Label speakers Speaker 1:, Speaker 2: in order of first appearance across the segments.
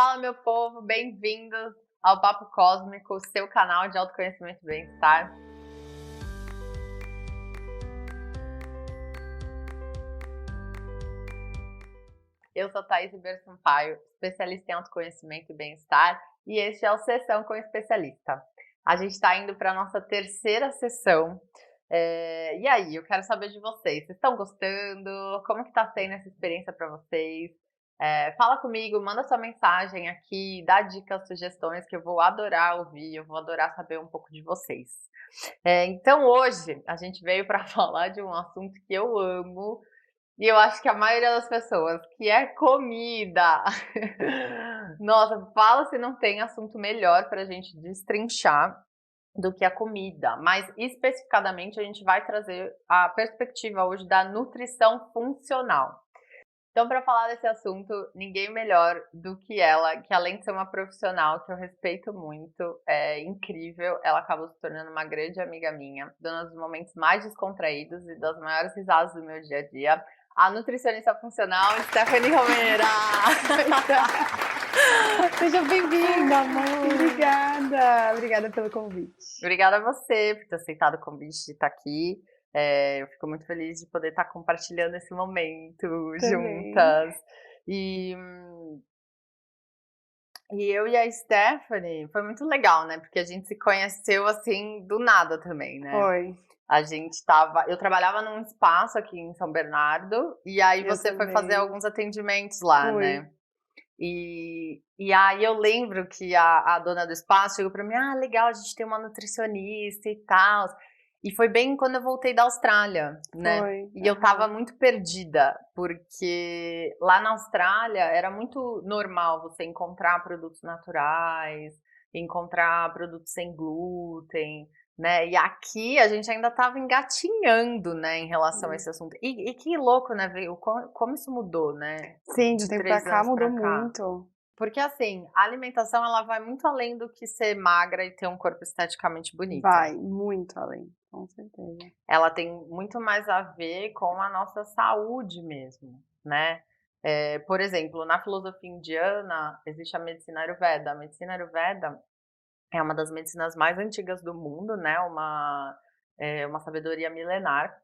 Speaker 1: Fala, meu povo, bem-vindos ao Papo Cósmico, seu canal de autoconhecimento e bem-estar. Eu sou Thaís Ribeiro Sampaio, especialista em autoconhecimento e bem-estar, e este é o Sessão com Especialista. A gente está indo para a nossa terceira sessão. E aí, eu quero saber de vocês. Vocês estão gostando? Como que está sendo essa experiência para vocês? Fala comigo, manda sua mensagem aqui, dá dicas, sugestões que eu vou adorar ouvir, eu vou adorar saber um pouco de vocês. Então hoje a gente veio para falar de um assunto que eu amo e eu acho que a maioria das pessoas, que é comida. Nossa, fala se não tem assunto melhor para a gente destrinchar do que a comida, mas especificadamente a gente vai trazer a perspectiva hoje da nutrição funcional. Então, para falar desse assunto, ninguém melhor do que ela, que além de ser uma profissional que eu respeito muito, é incrível, ela acabou se tornando uma grande amiga minha, dando os momentos mais descontraídos e das maiores risadas do meu dia a dia, a nutricionista funcional, Stephanie Romeira!
Speaker 2: Seja bem-vinda, amor! Obrigada pelo convite.
Speaker 1: Obrigada a você por ter aceitado o convite de estar aqui. Eu fico muito feliz de poder estar compartilhando esse momento
Speaker 2: Também.
Speaker 1: juntas. E eu e a Stephanie, foi muito legal, né? Porque a gente se conheceu assim do nada também, né?
Speaker 2: Foi.
Speaker 1: Eu trabalhava num espaço aqui em São Bernardo, e aí você foi fazer alguns atendimentos lá, né? E aí eu lembro que a dona do espaço chegou pra mim, legal, a gente tem uma nutricionista e tal. E foi bem quando eu voltei da Austrália, né?
Speaker 2: Foi.
Speaker 1: E eu tava muito perdida, porque lá na Austrália era muito normal você encontrar produtos naturais, encontrar produtos sem glúten, né? E aqui a gente ainda tava engatinhando, né, em relação a esse assunto. E que louco, né, ver como isso mudou, né?
Speaker 2: Sim, de tempo pra
Speaker 1: 3
Speaker 2: cá
Speaker 1: anos
Speaker 2: mudou
Speaker 1: pra cá.
Speaker 2: muito.
Speaker 1: Porque assim, a alimentação ela vai muito além do que ser magra e ter um corpo esteticamente bonito.
Speaker 2: Vai, muito além, com certeza.
Speaker 1: Ela tem muito mais a ver com a nossa saúde mesmo, né? Por exemplo, na filosofia indiana existe a medicina Ayurveda. A medicina Ayurveda é uma das medicinas mais antigas do mundo, né? Uma sabedoria milenar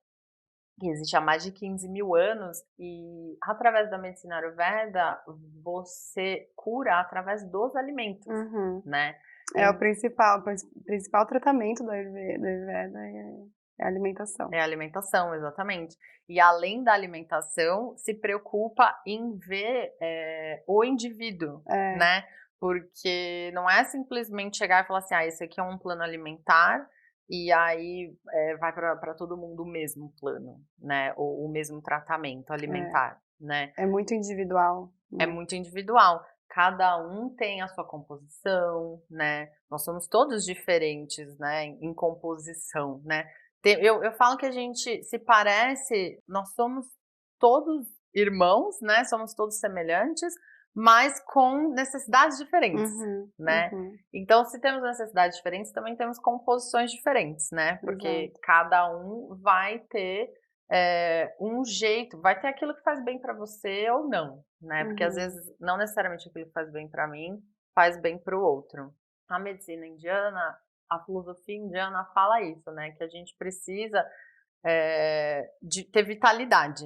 Speaker 1: que existe há mais de 15 mil anos, e através da medicina Ayurveda você cura através dos alimentos, né?
Speaker 2: O principal tratamento do Ayurveda é a alimentação.
Speaker 1: É a alimentação, exatamente. E além da alimentação, se preocupa em ver o indivíduo, né? Porque não é simplesmente chegar e falar assim, esse aqui é um plano alimentar, e aí vai para todo mundo o mesmo plano, né? Ou o mesmo tratamento alimentar, né?
Speaker 2: É muito individual.
Speaker 1: É muito individual. Cada um tem a sua composição, né? Nós somos todos diferentes, né? Em composição, né? Eu falo que a gente se parece, nós somos todos irmãos, né? Somos todos semelhantes, mas com necessidades diferentes, né? Então, se temos necessidades diferentes, também temos composições diferentes, né? Porque cada um vai ter um jeito, vai ter aquilo que faz bem para você ou não, né? Porque às vezes não necessariamente aquilo que faz bem para mim faz bem para o outro. A medicina indiana, a filosofia indiana fala isso, né? Que a gente precisa de ter vitalidade,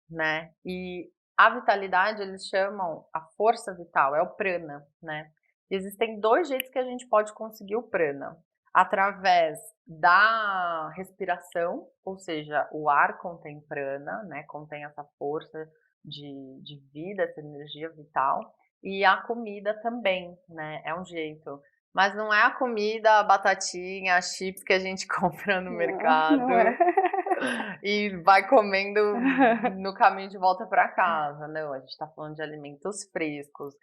Speaker 1: né? E a vitalidade eles chamam a força vital, é o prana, né? Existem 2 jeitos que a gente pode conseguir o prana. Através da respiração, ou seja, o ar contém prana, né? Contém essa força de vida, essa energia vital. E a comida também, né? É um jeito. Mas não é a comida, a batatinha, as chips que a gente compra no mercado.
Speaker 2: Não é.
Speaker 1: E vai comendo no caminho de volta para casa. Não, a gente está falando de alimentos frescos,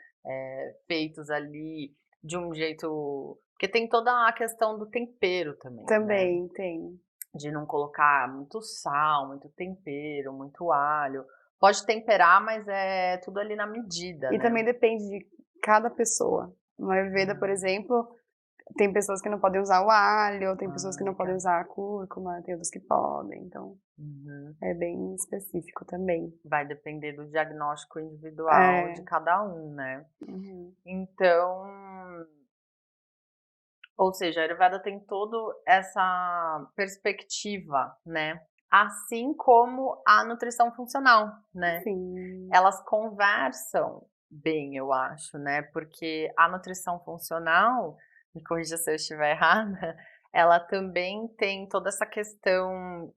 Speaker 1: feitos ali de um jeito... Porque tem toda a questão do tempero também,
Speaker 2: Também
Speaker 1: né?
Speaker 2: tem.
Speaker 1: De não colocar muito sal, muito tempero, muito alho. Pode temperar, mas é tudo ali na medida,
Speaker 2: E
Speaker 1: né?
Speaker 2: também depende de cada pessoa. No Ayurveda, por exemplo, tem pessoas que não podem usar o alho, tem pessoas que não podem
Speaker 1: legal.
Speaker 2: usar a cúrcuma, tem outras que podem, então
Speaker 1: Uhum.
Speaker 2: é bem específico também.
Speaker 1: Vai depender do diagnóstico individual de
Speaker 2: É.
Speaker 1: cada um, né.
Speaker 2: Uhum.
Speaker 1: Então, ou seja, a Ayurveda tem todo essa perspectiva, né, assim como a nutrição funcional, né.
Speaker 2: Sim.
Speaker 1: Elas conversam bem, eu acho, né, porque a nutrição funcional, me corrija se eu estiver errada, ela também tem toda essa questão,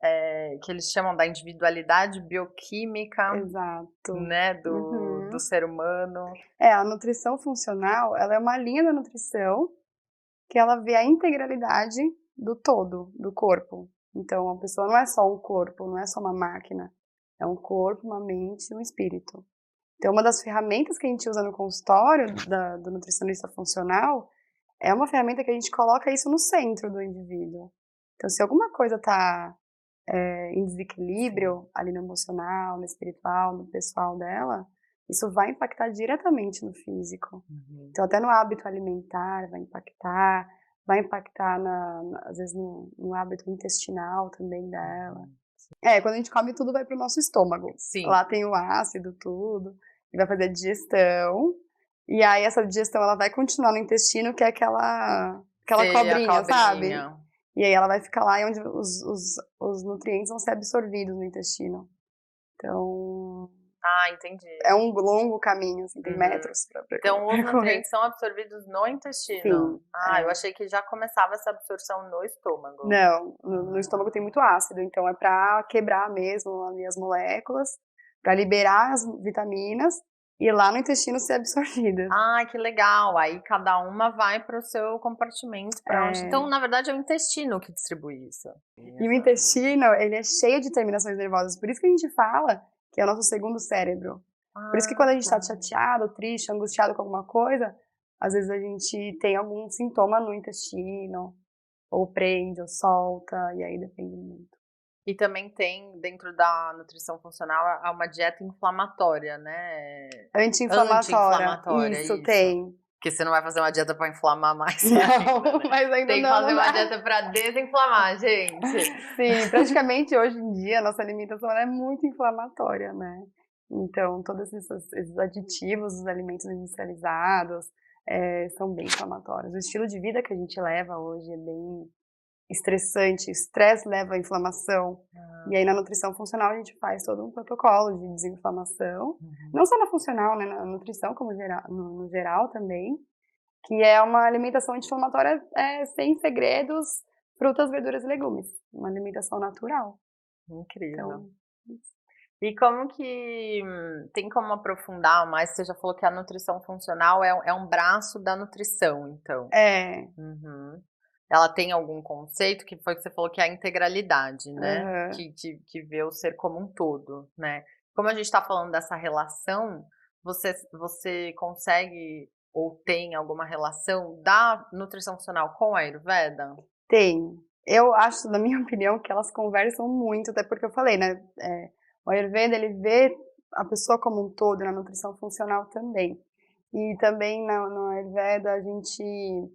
Speaker 1: que eles chamam da individualidade bioquímica,
Speaker 2: Exato.
Speaker 1: né, do
Speaker 2: Uhum.
Speaker 1: ser humano.
Speaker 2: A nutrição funcional, ela é uma linha da nutrição que ela vê a integralidade do todo, do corpo. Então, a pessoa não é só um corpo, não é só uma máquina. É um corpo, uma mente e um espírito. Então, uma das ferramentas que a gente usa no consultório do nutricionista funcional é uma ferramenta que a gente coloca isso no centro do indivíduo. Então, se alguma coisa está em
Speaker 1: Sim.
Speaker 2: desequilíbrio ali no emocional, no espiritual, no pessoal dela, isso vai impactar diretamente no físico.
Speaker 1: Uhum.
Speaker 2: Então, até no hábito alimentar vai impactar às vezes no hábito intestinal também dela.
Speaker 1: Uhum.
Speaker 2: Quando a gente come tudo vai para o nosso estômago.
Speaker 1: Sim,
Speaker 2: Lá tem o ácido, tudo, e vai fazer a digestão. E aí essa digestão ela vai continuar no intestino, que é aquela
Speaker 1: sei, a
Speaker 2: cobrinha, sabe?
Speaker 1: cobrinha.
Speaker 2: E aí ela vai ficar lá onde os nutrientes vão ser absorvidos no intestino. Então,
Speaker 1: Ah, entendi.
Speaker 2: é um longo caminho, assim, tem
Speaker 1: Uhum.
Speaker 2: metros para
Speaker 1: Então os
Speaker 2: percorrer.
Speaker 1: nutrientes são absorvidos no intestino?
Speaker 2: Sim,
Speaker 1: Ah, eu achei que já começava essa absorção no estômago.
Speaker 2: Não, no estômago tem
Speaker 1: Ah.
Speaker 2: muito ácido, então é para quebrar mesmo ali as moléculas, para liberar as vitaminas e lá no intestino ser absorvidas.
Speaker 1: Ai, que legal, aí cada uma vai para o seu compartimento, para onde então,
Speaker 2: É.
Speaker 1: na verdade, é o intestino que distribui isso.
Speaker 2: E o
Speaker 1: Exato.
Speaker 2: intestino, ele é cheio de terminações nervosas, por isso que a gente fala que é o nosso segundo cérebro. Por isso que quando
Speaker 1: Ah,
Speaker 2: a gente
Speaker 1: tá.
Speaker 2: tá chateado, triste, angustiado com alguma coisa, às vezes a gente tem algum sintoma no intestino, ou prende, ou solta, e aí depende muito.
Speaker 1: E também tem dentro da nutrição funcional uma dieta inflamatória, né,
Speaker 2: Anti-inflamatória,
Speaker 1: anti-inflamatória,
Speaker 2: isso,
Speaker 1: isso.
Speaker 2: tem.
Speaker 1: Porque você não vai fazer uma dieta para inflamar mais ainda,
Speaker 2: Não,
Speaker 1: né.
Speaker 2: mas ainda
Speaker 1: Tem que
Speaker 2: não,
Speaker 1: fazer
Speaker 2: não
Speaker 1: uma
Speaker 2: dá.
Speaker 1: dieta para desinflamar, gente.
Speaker 2: Sim, praticamente hoje em dia a nossa alimentação ela é muito inflamatória, né. Então todos esses aditivos dos alimentos industrializados, são bem inflamatórios. O estilo de vida que a gente leva hoje é bem estressante, estresse leva à inflamação.
Speaker 1: Ah,
Speaker 2: E aí na nutrição funcional a gente faz todo um protocolo de desinflamação,
Speaker 1: uhum.
Speaker 2: não só na funcional, né, na nutrição como no geral também, que é uma alimentação anti-inflamatória, sem segredos, frutas, verduras e legumes, uma alimentação natural.
Speaker 1: Incrível.
Speaker 2: Então,
Speaker 1: E como que tem como aprofundar mais? Você já falou que a nutrição funcional é um braço da nutrição, então.
Speaker 2: é,
Speaker 1: Uhum. Ela tem algum conceito que foi que você falou que é a integralidade, né,
Speaker 2: aham,
Speaker 1: que vê o ser como um todo, né. Como a gente está falando dessa relação, você consegue ou tem alguma relação da nutrição funcional com a Ayurveda?
Speaker 2: tem. Eu acho, na minha opinião, que elas conversam muito, até porque eu falei, né, o Ayurveda ele vê a pessoa como um todo, na nutrição funcional também. E também no Ayurveda a gente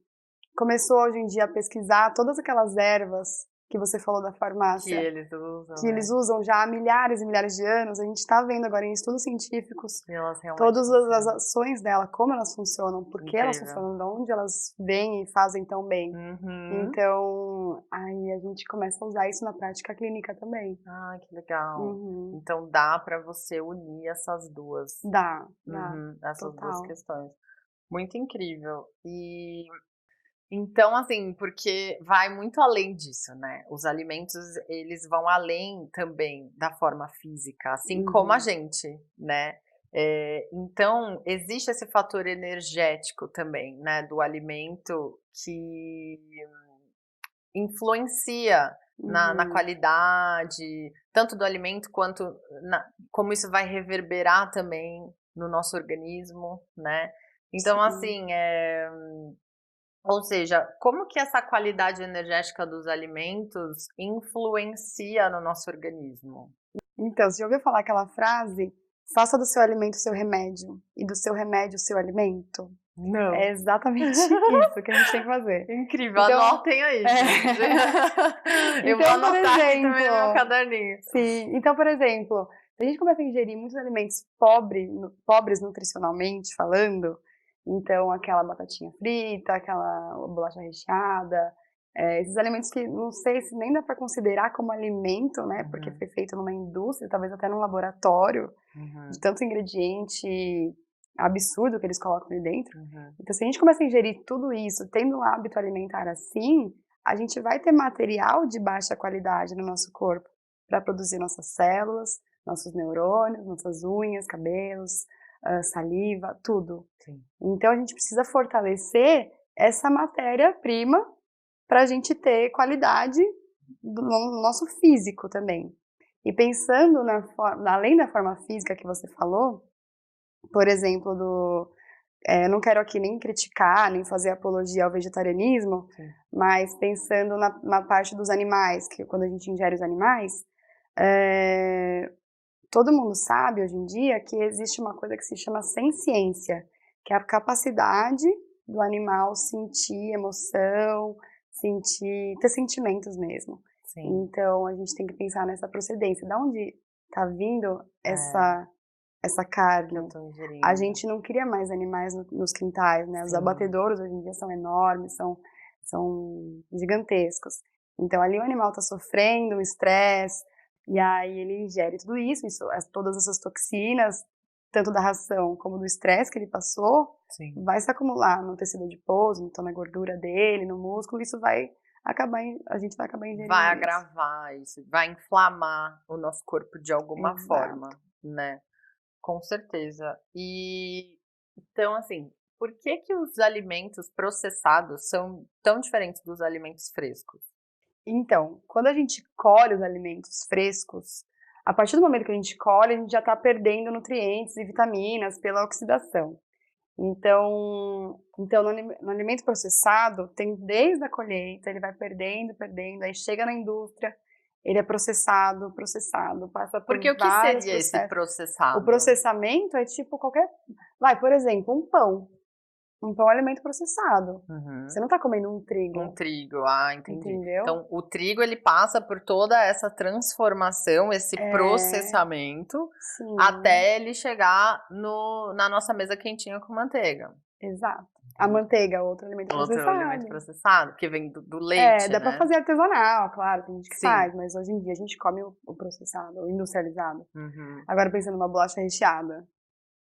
Speaker 2: começou hoje em dia a pesquisar todas aquelas ervas que você falou da
Speaker 1: Que
Speaker 2: farmácia,
Speaker 1: eles usam,
Speaker 2: que eles
Speaker 1: né,
Speaker 2: usam já há milhares e milhares de anos, a gente está vendo agora em estudos científicos
Speaker 1: que elas realmente
Speaker 2: todas as
Speaker 1: funcionam.
Speaker 2: ações dela, como elas funcionam, por que elas
Speaker 1: Incrível.
Speaker 2: funcionam, de onde elas vêm e fazem tão bem.
Speaker 1: Uhum.
Speaker 2: Então, aí a gente começa a usar isso na prática clínica também.
Speaker 1: Ah, que legal.
Speaker 2: Uhum.
Speaker 1: Então dá para você unir essas 2,
Speaker 2: Dá,
Speaker 1: essas 2
Speaker 2: total.
Speaker 1: questões. Muito incrível. E então, assim, porque vai muito além disso, né, os alimentos eles vão além também da forma física, assim como a
Speaker 2: Uhum.
Speaker 1: gente, né. Então existe esse fator energético também, né, do alimento que influencia na
Speaker 2: Uhum.
Speaker 1: qualidade, tanto do alimento quanto como isso vai reverberar também no nosso organismo, né. Então
Speaker 2: Sim.
Speaker 1: assim, ou seja, como que essa qualidade energética dos alimentos influencia no nosso organismo?
Speaker 2: Então, você já ouviu falar aquela frase: "Faça do seu alimento seu remédio, e do seu remédio seu alimento"?
Speaker 1: Não.
Speaker 2: É exatamente isso que a gente tem que fazer.
Speaker 1: Incrível,
Speaker 2: Então,
Speaker 1: anotem aí, gente. Eu vou
Speaker 2: Então, por
Speaker 1: anotar aqui também no meu
Speaker 2: exemplo,
Speaker 1: caderninho.
Speaker 2: sim, então, por exemplo, se a gente começa a ingerir muitos alimentos pobres nutricionalmente falando, então aquela batatinha frita, aquela bolacha recheada, esses alimentos que não sei se nem dá para considerar como alimento, né, porque foi feito numa indústria, talvez até num laboratório, de tanto ingrediente absurdo que eles colocam ali dentro. Então, se a gente começa a ingerir tudo isso, tendo um hábito alimentar assim, a gente vai ter material de baixa qualidade no nosso corpo para produzir nossas células, nossos neurônios, nossas unhas, cabelos, saliva, tudo.
Speaker 1: Sim.
Speaker 2: Então, a gente precisa fortalecer essa matéria-prima para a gente ter qualidade no nosso físico também. E pensando além da forma física que você falou, por exemplo, não quero aqui nem criticar, nem fazer apologia ao vegetarianismo,
Speaker 1: Sim.
Speaker 2: mas pensando na parte dos animais, que quando a gente ingere os animais, todo mundo sabe hoje em dia que existe uma coisa que se chama senciência, que é a capacidade do animal sentir emoção, ter sentimentos mesmo.
Speaker 1: Sim.
Speaker 2: Então, a gente tem que pensar nessa procedência. Da onde está vindo essa carne?
Speaker 1: Eu tô ingerindo.
Speaker 2: A gente não cria mais animais nos quintais, né? Os abatedouros hoje em dia são enormes, são gigantescos. Então, ali o animal está sofrendo um estresse, e aí ele ingere tudo isso, todas essas toxinas, tanto da ração como do estresse que ele passou,
Speaker 1: Sim.
Speaker 2: vai se acumular no tecido adiposo, então na gordura dele, no músculo, isso vai acabar, a gente vai acabar ingerindo
Speaker 1: Vai
Speaker 2: isso.
Speaker 1: agravar isso, vai inflamar o nosso corpo de alguma
Speaker 2: Exato.
Speaker 1: forma, né? Com certeza. E então, assim, por que os alimentos processados são tão diferentes dos alimentos frescos?
Speaker 2: Então, quando a gente colhe os alimentos frescos, a partir do momento que a gente colhe, a gente já está perdendo nutrientes e vitaminas pela oxidação. Então no alimento processado, tem desde a colheita, ele vai perdendo, aí chega na indústria, ele é processado, passa por
Speaker 1: Porque o que
Speaker 2: vários
Speaker 1: seria esse
Speaker 2: processos.
Speaker 1: processado?
Speaker 2: O processamento é tipo por exemplo, um pão. Um pão é alimento processado. Você não está comendo um trigo.
Speaker 1: Um trigo, entendi.
Speaker 2: Entendeu?
Speaker 1: Então, o trigo ele passa por toda essa transformação, esse processamento,
Speaker 2: Sim.
Speaker 1: até ele chegar na nossa mesa quentinha com manteiga.
Speaker 2: Exato. A manteiga é outro alimento processado.
Speaker 1: Outro alimento processado, que vem do leite,
Speaker 2: dá
Speaker 1: né?
Speaker 2: pra fazer artesanal, claro, tem gente que
Speaker 1: Sim.
Speaker 2: faz, mas hoje em dia a gente come o processado, o industrializado.
Speaker 1: Uhum.
Speaker 2: Agora pensando numa bolacha recheada.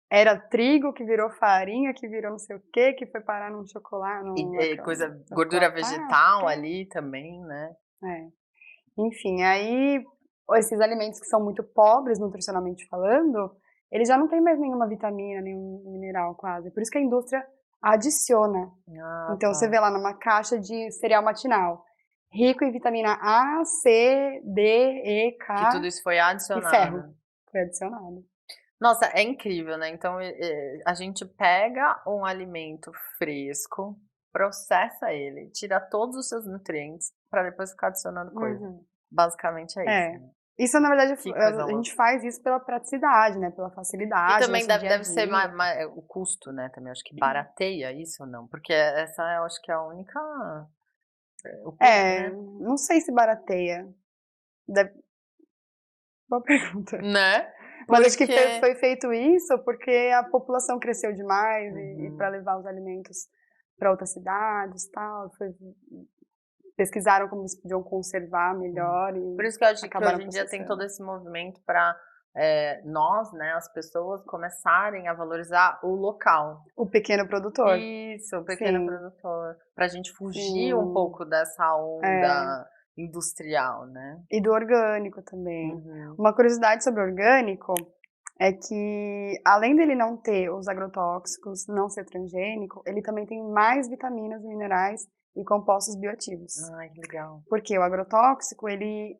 Speaker 2: Era trigo que virou farinha, que virou não sei o que foi parar num chocolate.
Speaker 1: E gordura vegetal ali também, né?
Speaker 2: Enfim, aí esses alimentos que são muito pobres nutricionalmente falando, eles já não têm mais nenhuma vitamina, nenhum mineral quase. Por isso que a indústria adiciona. Então você vê lá numa caixa de cereal matinal, rico em vitamina A, C, D, E, K.
Speaker 1: Que tudo isso foi adicionado.
Speaker 2: E ferro. Foi adicionado.
Speaker 1: Nossa, é incrível, né? Então, a gente pega um alimento fresco, processa ele, tira todos os seus nutrientes para depois ficar adicionando coisa. Basicamente é isso. Né?
Speaker 2: Isso, na verdade, a gente faz isso pela praticidade, né? Pela facilidade.
Speaker 1: E também deve ser o custo, né? Também acho que barateia isso ou não? Porque essa eu acho que é a única.
Speaker 2: Né? Não sei se barateia. Boa pergunta.
Speaker 1: Né?
Speaker 2: Mas acho que foi feito isso porque a população cresceu demais e para levar os alimentos para outras cidades e tal. Pesquisaram como eles podiam conservar melhor.
Speaker 1: Por isso que eu acho que hoje em dia tem todo esse movimento para nós, né, as pessoas começarem a valorizar o local.
Speaker 2: O pequeno produtor.
Speaker 1: Isso, o pequeno produtor. Pra gente fugir um pouco dessa onda industrial, né?
Speaker 2: E do orgânico também. Uma curiosidade sobre o orgânico é que, além dele não ter os agrotóxicos, não ser transgênico, ele também tem mais vitaminas e minerais e compostos bioativos.
Speaker 1: Ai, que legal.
Speaker 2: Porque o agrotóxico, ele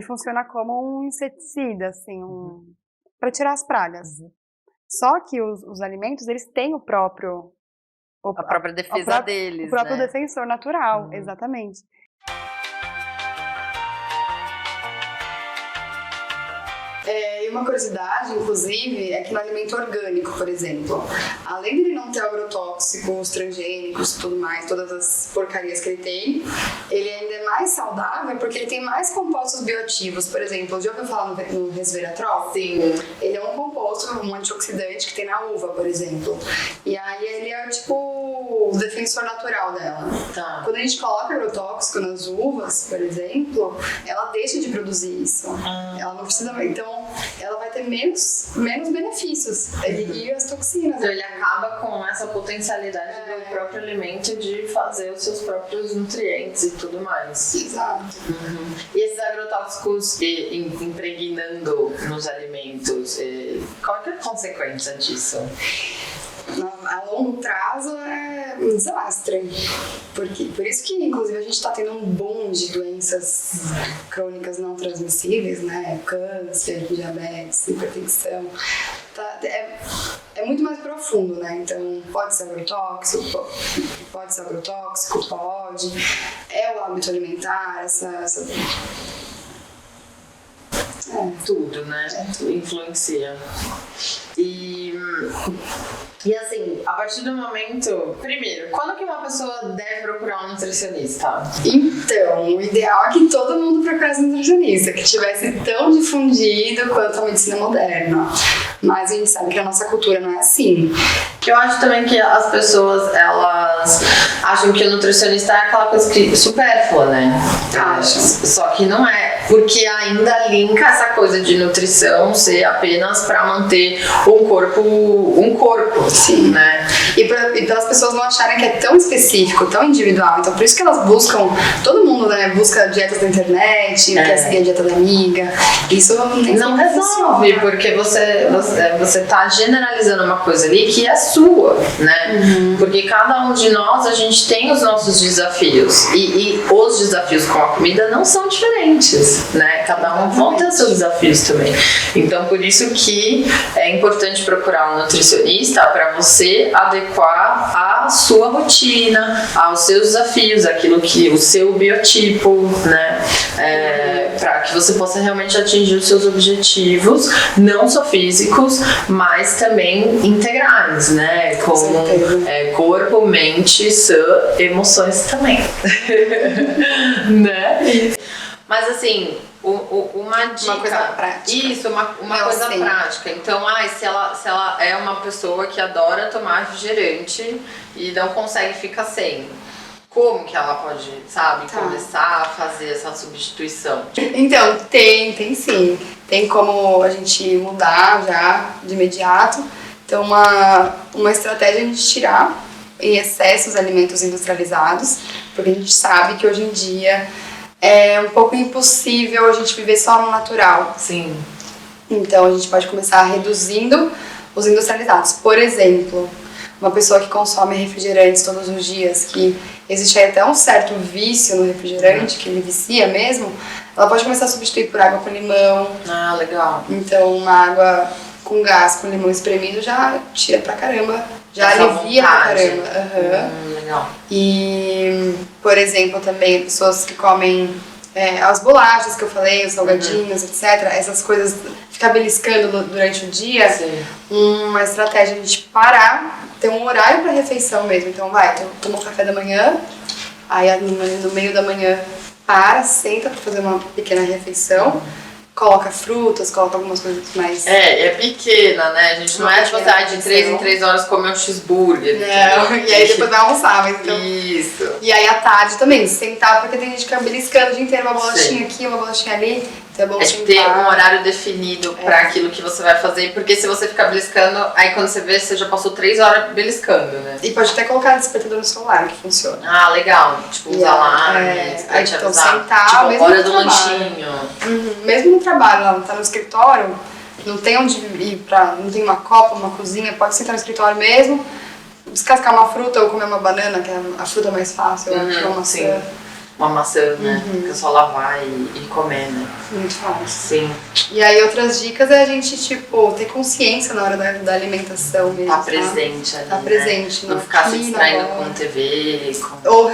Speaker 2: funciona como um inseticida, assim, para tirar as pragas. Só que os alimentos, eles têm a própria defesa
Speaker 1: deles,
Speaker 2: o próprio defensor natural, exatamente. E uma curiosidade, inclusive, é que no alimento orgânico, por exemplo, além dele não ter agrotóxicos, transgênicos e tudo mais, todas as porcarias que ele tem, ele ainda é mais saudável porque ele tem mais compostos bioativos. Por exemplo, já ouviu falar no resveratrol?
Speaker 1: Sim.
Speaker 2: Ele é um composto, um antioxidante que tem na uva, por exemplo. E aí ele é tipo o defensor natural dela.
Speaker 1: Tá.
Speaker 2: Quando a gente coloca agrotóxico nas uvas, por exemplo, ela deixa de produzir isso. Ela não precisa. Então, ela vai ter menos benefícios. E as toxinas.
Speaker 1: Então, ele acaba com essa potencialidade do próprio alimento de fazer os seus próprios nutrientes e tudo mais.
Speaker 2: Exato.
Speaker 1: E esses agrotóxicos impregnando nos alimentos, qual é a consequência disso?
Speaker 2: A longo prazo é um desastre. Por isso que, inclusive, a gente está tendo um boom de doenças crônicas não transmissíveis, né? Câncer, diabetes, hipertensão. É muito mais profundo, né? Então, pode ser agrotóxico, pode. É o hábito alimentar,
Speaker 1: tudo, né? Tudo influencia. E assim, a partir do momento... Primeiro, quando que uma pessoa deve procurar um nutricionista?
Speaker 2: Então, o ideal é que todo mundo procurasse um nutricionista, que tivesse tão difundido quanto a medicina moderna. Mas a gente sabe que a nossa cultura não é assim.
Speaker 1: Eu acho também que as pessoas, elas acham que o nutricionista é aquela coisa que supérflua, né? Só que não é, porque ainda linka essa coisa de nutrição ser apenas para manter um corpo,
Speaker 2: sim,
Speaker 1: né?
Speaker 2: E para as pessoas não acharem que é tão específico, tão individual. Então, por isso que elas buscam, todo mundo, né, busca dietas da internet, quer seguir a dieta da amiga. Isso
Speaker 1: não resolve, porque você tá generalizando uma coisa ali que é sua, né? Porque cada um de nós, a gente tem os nossos desafios. E os desafios com a comida não são diferentes, né? Cada um vai ter seus desafios também. Então, por isso que é importante procurar um nutricionista para você adequar a sua rotina, aos seus desafios, aquilo que o seu biotipo, né? Para que você possa realmente atingir os seus objetivos, não só físicos, mas também integrais, né? Como corpo, mente, emoções também. Né? Isso. Mas assim, uma dica.
Speaker 2: Uma coisa prática.
Speaker 1: Isso, uma coisa prática. Então, se ela é uma pessoa que adora tomar refrigerante e não consegue ficar sem, como que ela pode, começar a fazer essa substituição?
Speaker 2: Então, tem sim. Tem como a gente mudar já de imediato. Então, uma estratégia é a gente tirar em excesso os alimentos industrializados, porque a gente sabe que hoje em dia é um pouco impossível a gente viver só no natural.
Speaker 1: Sim.
Speaker 2: Então, a gente pode começar reduzindo os industrializados. Por exemplo, uma pessoa que consome refrigerantes todos os dias, que existe aí até um certo vício no refrigerante, que ele vicia mesmo, ela pode começar a substituir por água com limão.
Speaker 1: Ah, legal.
Speaker 2: Então, uma água com gás, com limão espremido, já tira pra caramba, já alivia pra caramba.
Speaker 1: Legal.
Speaker 2: E, por exemplo, também pessoas que comem as bolachas que eu falei, os salgadinhos, etc. Essas coisas, ficar beliscando durante o dia.
Speaker 1: Sim.
Speaker 2: Uma estratégia de a gente parar, ter um horário pra refeição mesmo. Então toma o café da manhã, aí no meio da manhã senta pra fazer uma pequena refeição. Coloca frutas, coloca algumas coisas mais...
Speaker 1: É pequena, né? A gente não é tipo de 3 em 3 horas comer um cheeseburger.
Speaker 2: Não, e aí depois vai almoçar, mas então...
Speaker 1: Isso.
Speaker 2: E aí à tarde também, sentar, porque tem gente que fica beliscando o dia inteiro, uma bolachinha aqui, uma bolachinha ali. Então é bom
Speaker 1: ter um horário definido pra aquilo que você vai fazer, porque se você ficar beliscando, aí quando você vê, você já passou 3 horas beliscando, né?
Speaker 2: E pode até colocar despertador no celular, que funciona.
Speaker 1: Ah, legal. Tipo, os alarmes, pra te
Speaker 2: então
Speaker 1: avisar.
Speaker 2: sentar,
Speaker 1: tipo,
Speaker 2: mesmo
Speaker 1: hora
Speaker 2: no
Speaker 1: do lanchinho.
Speaker 2: Mesmo no trabalho, lá, tá no escritório, não tem onde ir não tem uma copa, uma cozinha, pode sentar no escritório mesmo, descascar uma fruta ou comer uma banana, que é a fruta mais fácil, uma maçã.
Speaker 1: uma maçã, né? Que é só lavar e comer, né?
Speaker 2: Muito fácil.
Speaker 1: Sim.
Speaker 2: E aí outras dicas é a gente, tipo, ter consciência na hora da alimentação mesmo.
Speaker 1: Tá presente ali,
Speaker 2: tá presente,
Speaker 1: né? Não ficar se distraindo com TV,
Speaker 2: Ou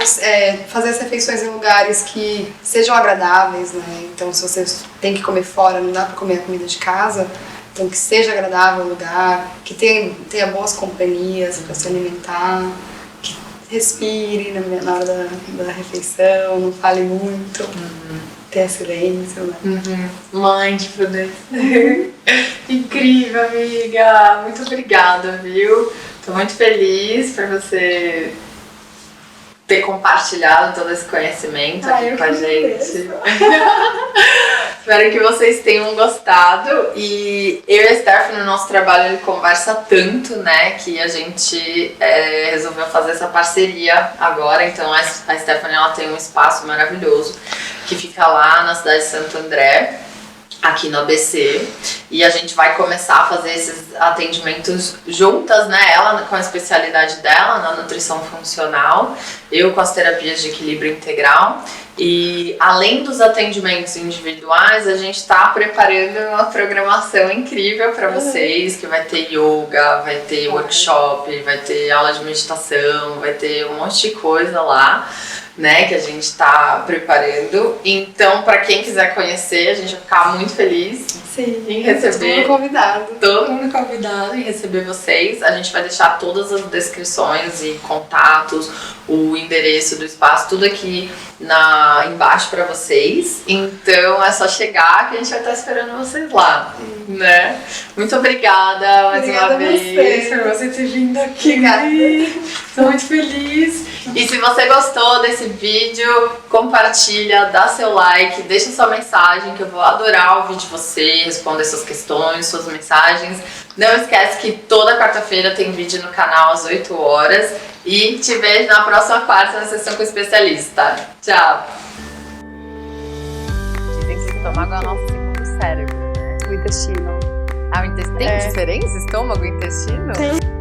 Speaker 2: fazer as refeições em lugares que sejam agradáveis, né? Então se você tem que comer fora, não dá pra comer a comida de casa, então que seja agradável o lugar, que tenha boas companhias pra se alimentar, que respire na hora da refeição, não fale muito. Ter silêncio, né?
Speaker 1: Mindfulness. Incrível, amiga. Muito obrigada, viu? Tô muito feliz por você ter compartilhado todo esse conhecimento aqui com a gente. Espero que vocês tenham gostado. E eu e a Stephanie, no nosso trabalho, ele conversa tanto, né? Que a gente resolveu fazer essa parceria agora. Então a Stephanie, ela tem um espaço maravilhoso que fica lá na cidade de Santo André, aqui no ABC, e a gente vai começar a fazer esses atendimentos juntas, né? Ela com a especialidade dela na nutrição funcional, eu com as terapias de equilíbrio integral. E além dos atendimentos individuais, a gente está preparando uma programação incrível para vocês, que vai ter yoga, vai ter workshop, vai ter aula de meditação, vai ter um monte de coisa lá, né, que a gente está preparando. Então, para quem quiser conhecer, a gente vai ficar muito feliz em receber. Todo mundo convidado em receber vocês. A gente vai deixar todas as descrições e contatos, o endereço do espaço, tudo aqui embaixo para vocês. Então é só chegar que a gente vai estar esperando vocês lá, né? Muito obrigada mais uma vez por você ter vindo aqui. Estou muito feliz. E se você gostou desse vídeo, compartilha, dá seu like, deixa sua mensagem, que eu vou adorar ouvir de você, responder suas questões, suas mensagens. Não esquece que toda quarta-feira tem vídeo no canal às 8 horas. E te vejo na próxima quarta na sessão com o especialista. Tchau! Dizem que o estômago é o nosso segundo cérebro, né?
Speaker 2: O intestino.
Speaker 1: Ah, o intestino. Tem diferença estômago e intestino?
Speaker 2: Tem.